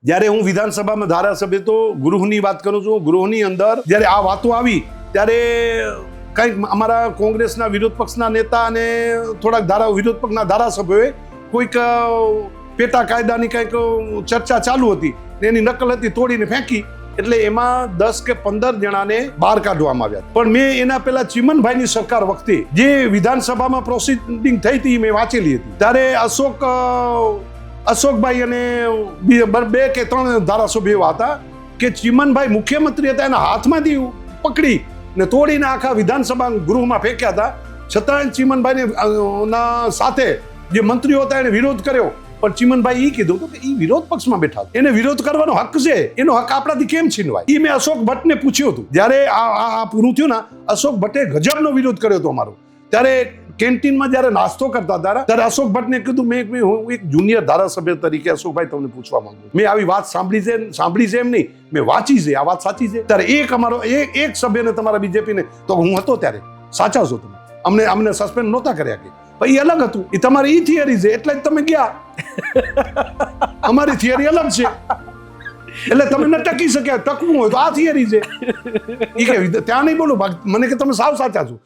જ્યારે હું વિધાનસભામાં ધારાસભ્ય તો ગૃહની વાત કરું છું, ગૃહની અંદર જ્યારે આ વાતો આવી ત્યારે કંઈક અમારા કોંગ્રેસના વિરોધ પક્ષના નેતા અને થોડાક વિરોધ પક્ષના ધારાસભ્યોએ કોઈક પેટા કાયદાની કંઈક ચર્ચા ચાલુ હતી, એની નકલ હતી, તોડીને ફેંકી. એટલે એમાં 10 કે 15 જણાને બહાર કાઢવામાં આવ્યા. પણ મેં એના પહેલા ચીમનભાઈની સરકાર વખતે જે વિધાનસભામાં પ્રોસિડિંગ થઈ હતી મેં વાંચેલી હતી. ત્યારે અશોકભાઈ અને 2 કે 3 ધારાસભ્યો એવા હતા કે ચીમનભાઈ મુખ્યમંત્રી હતા, એના હાથમાંથી પકડી ને તોડીને આખા વિધાનસભા ગૃહમાં ફેંક્યા હતા. છતાં ચીમનભાઈને સાથે જે મંત્રીઓ હતા એને વિરોધ કર્યો. પણ ચીમનભાઈ એ કીધું કે એ વિરોધ પક્ષમાં બેઠા, એને વિરોધ કરવાનો હક છે, એનો હક આપણાથી કેમ છીનવાય? એ મેં અશોક ભટ્ટને પૂછ્યું હતું. જ્યારે આ પૂરું થયું ને, અશોક ભટ્ટે ગજબનો વિરોધ કર્યો હતો અમારો. ત્યારે કેન્ટીનમાં જ્યારે નાસ્તો કરતા હતા ત્યારે અશોક ભટ્ટને કીધું, હું એક જુનિયર ધારાસભ્ય તરીકે અશોકભાઈ તમને પૂછવા માંગુ, મેં આવી વાત સાંભળી છે એમ નહીં, મેં વાંચી છે, આ વાત સાચી છે? ત્યારે એક સભ્યને તમારા બીજેપીને, તો હું હતો ત્યારે, સાચા છો તમે, અમને સસ્પેન્ડ નહોતા કર્યા કે ભાઈ, એ અલગ હતું, એ તમારી થિયરી છે એટલે જ તમે ગયા, અમારી થિયરી અલગ છે એટલે તમે ન ટકી શક્યા, ટકવું હોય તો આ થિયરી છે. એ કે ત્યાં નહીં બોલું, મને કે તમે સાવ સાચા છો.